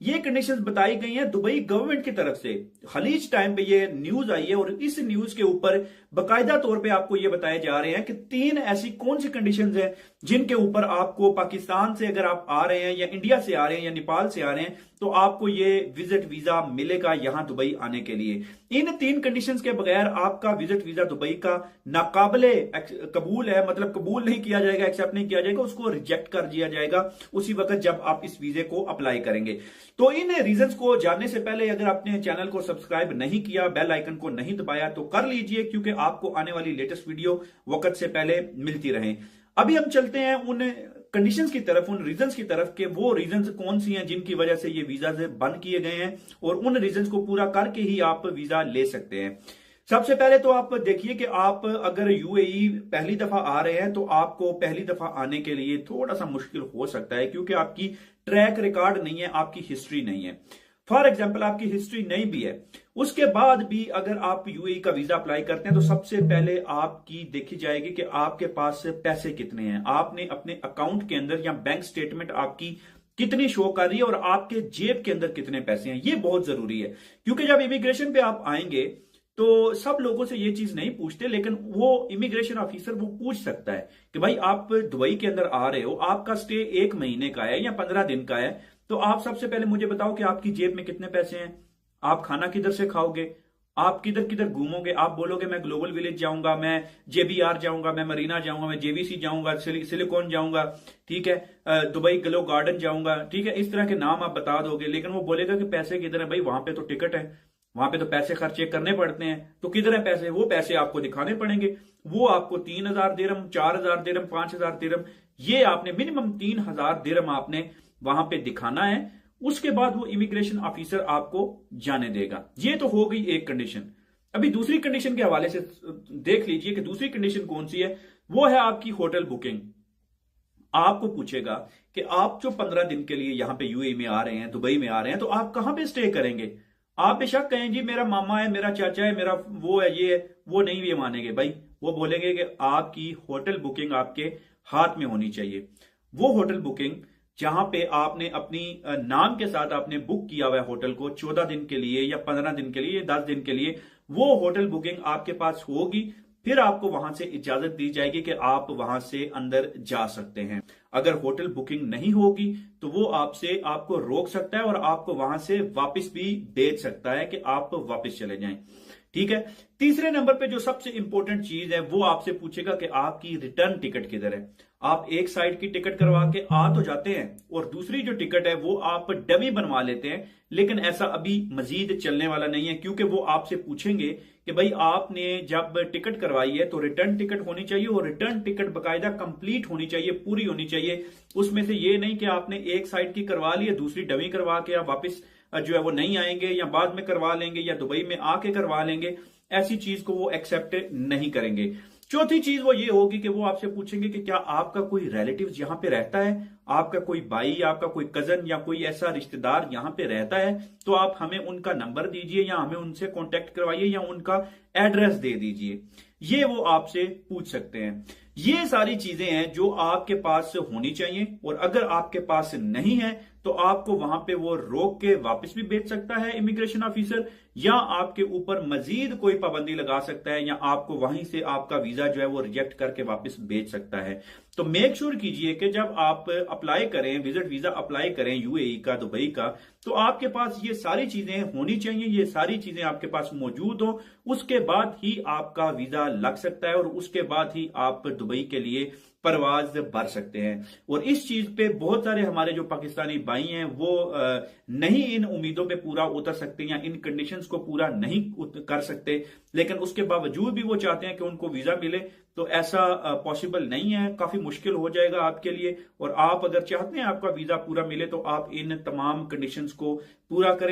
ये कंडीशंस बताई गई हैं दुबई गवर्नमेंट की तरफ से। खलीज टाइम पे ये न्यूज आई है और इस न्यूज के ऊपर बकायदा तौर पे आपको ये बताए जा रहे हैं कि 3 ऐसी कौन सी कंडीशंस हैं जिनके ऊपर आपको पाकिस्तान से अगर आप आ रहे हैं या इंडिया से आ रहे हैं या नेपाल से आ रहे हैं तो आपको ये विजिट वीजा मिलेगा यहां दुबई आने के लिए। इन 3 कंडीशंस के बगैर आपका विजिट वीजा दुबई का नाकाबिले कबूल है, मतलब कबूल नहीं किया जाएगा, एक्सेप्ट नहीं किया जाएगा, उसको रिजेक्ट कर दिया जाएगा उसी वक्त जब आप इस वीजे को अप्लाई करेंगे। तो इन रीजंस को जानने से पहले अगर आपने चैनल को सब्सक्राइब नहीं किया, बेल आइकन को नहीं दबाया तो कर लीजिए, क्योंकि आपको आने वाली लेटेस्ट वीडियो वक्त से पहले मिलती रहे। अभी हम चलते हैं उन कंडीशंस की तरफ, उन रीजंस की तरफ कि वो रीजंस कौन सी हैं जिनकी वजह से ये वीजा बंद किए गए हैं और उन रीजंस को पूरा करके ही आप वीजा ले सकते हैं। सबसे पहले तो आप देखिए कि आप अगर यूएई पहली दफा आ रहे हैं तो आपको पहली दफा आने के लिए थोड़ा सा मुश्किल हो सकता है, क्योंकि आपकी ट्रैक रिकॉर्ड नहीं है, आपकी हिस्ट्री नहीं है। फॉर एग्जाम्पल आपकी हिस्ट्री नहीं भी है, उसके बाद भी अगर आप यूएई का वीजा अप्लाई करते हैं तो सबसे पहले आपकी देखी जाएगी कि आपके पास पैसे कितने हैं, आपने अपने अकाउंट के अंदर या बैंक स्टेटमेंट आपकी कितनी शो कर रही है और आपके जेब के अंदर कितने पैसे हैं। ये बहुत जरूरी है, क्योंकि जब इमिग्रेशन पे आप आएंगे तो सब लोगों से ये चीज नहीं पूछते, लेकिन वो इमिग्रेशन ऑफिसर वो पूछ सकता है कि भाई आप दुबई के अंदर आ रहे हो, आपका स्टे 1 महीने का है या 15 दिन का है, तो आप सबसे पहले मुझे बताओ कि आपकी जेब में कितने पैसे हैं, आप खाना किधर से खाओगे, आप किधर किधर घूमोगे। आप बोलोगे मैं ग्लोबल विलेज जाऊंगा, मैं जेबीआर जाऊंगा, मैं मरीना जाऊंगा, मैं जेवीसी जाऊंगा, सिलिकॉन जाऊंगा, ठीक है, दुबई ग्लो गार्डन जाऊंगा, ठीक है, इस तरह के नाम आप बता दोगे, लेकिन वो बोलेगा कि पैसे किधर है। भाई वहां पे तो टिकट है, वहां पे तो पैसे खर्चे करने पड़ते हैं, तो किधर है पैसे, वो पैसे आपको दिखाने पड़ेंगे। वो आपको 3000 दिरहम, 4000 दिरहम, 5000 दिरहम, ये आपने मिनिमम 3000 दिरहम आपने वहां पे दिखाना है। उसके बाद वो इमिग्रेशन ऑफिसर आपको जाने देगा। ये तो हो गई एक कंडीशन। अभी दूसरी कंडीशन के हवाले से देख लीजिए कि दूसरी कंडीशन कौन सी है। वो है आपकी होटल बुकिंग। आपको पूछेगा कि आप जो 15 दिन के लिए यहां पे यूएई में आ रहे हैं, दुबई में आ रहे हैं, तो आप कहां पे स्टे करेंगे। आप बेशक कहें जी मेरा मामा है, मेरा चाचा है, मेरा वो है, ये है, वो नहीं भी मानेंगे भाई। वो बोलेंगे कि आपकी होटल बुकिंग आपके हाथ में होनी चाहिए। वो होटल बुकिंग जहां पे आपने अपनी नाम के साथ आपने बुक किया हुआ है होटल को 14 दिन के लिए या 15 दिन के लिए, 10 दिन के लिए, वो होटल बुकिंग आपके पास होगी। फिर आपको वहां से इजाजत दी जाएगी कि आप वहां से अंदर जा सकते हैं। अगर होटल बुकिंग नहीं होगी तो वो आपको रोक सकता है और आपको वहां से वापस भी भेज सकता है कि आप वापस चले जाएं। ठीक है। तीसरे नंबर पे जो सबसे इंपॉर्टेंट चीज है वो आपसे पूछेगा कि आपकी रिटर्न टिकट किधर है। आप एक साइड की टिकट करवा के आ तो जाते हैं और दूसरी जो टिकट है वो आप डमी बनवा लेते हैं, लेकिन ऐसा अभी मजीद चलने वाला नहीं है, क्योंकि वो आपसे पूछेंगे कि भाई आपने जब टिकट करवाई है तो रिटर्न टिकट होनी चाहिए और रिटर्न टिकट बकायदा कंप्लीट होनी चाहिए, पूरी होनी चाहिए। उसमें से ये नहीं कि आपने एक साइड की करवा ली है, दूसरी डमी करवा के आप वापस जो है वो नहीं आएंगे या बाद में करवा लेंगे या दुबई में आके करवा लेंगे। ऐसी चीज को वो एक्सेप्ट नहीं करेंगे। चौथी चीज वो ये होगी कि वो आपसे पूछेंगे कि क्या आपका कोई रिलेटिव यहां पे रहता है, आपका कोई भाई, आपका कोई कजन या कोई ऐसा रिश्तेदार यहां पे रहता है, तो आप हमें उनका नंबर दीजिए या हमें उनसे कांटेक्ट करवाइए या उनका एड्रेस दे दीजिए। ये वो आपसे पूछ सकते हैं। ये सारी चीजें हैं जो आपके पास होनी चाहिए, और अगर आपके पास नहीं है तो आपको वहां पे वो रोक के वापस भी भेज सकता है इमिग्रेशन ऑफिसर, या आपके ऊपर मजीद कोई पाबंदी लगा सकता है, या आपको वहीं से आपका वीजा जो है वो रिजेक्ट करके वापस भेज सकता है। तो मेक श्योर कीजिए कि जब आप अप्लाई करें, विजिट वीजा अप्लाई करें यूएई का, दुबई का, तो आपके पास ये सारी चीजें होनी चाहिए, ये सारी चीजें आपके पास मौजूद हो। उसके बाद ही आपका वीजा लग सकता है और उसके बाद ही आप दुबई के लिए परवाज भर सकते हैं। और इस चीज पे बहुत सारे हमारे जो पाकिस्तानी भाई हैं वो नहीं इन उम्मीदों पे पूरा उतर सकते या इन कंडीशंस को पूरा नहीं कर सकते, लेकिन उसके बावजूद भी वो चाहते हैं कि उनको वीजा मिले। तो ऐसा पॉसिबल नहीं है, काफी मुश्किल हो जाएगा आपके लिए। और आप अगर चाहते हैं आपका वीजा पूरा मिले तो आप इन तमाम कंडीशंस को पूरा करें।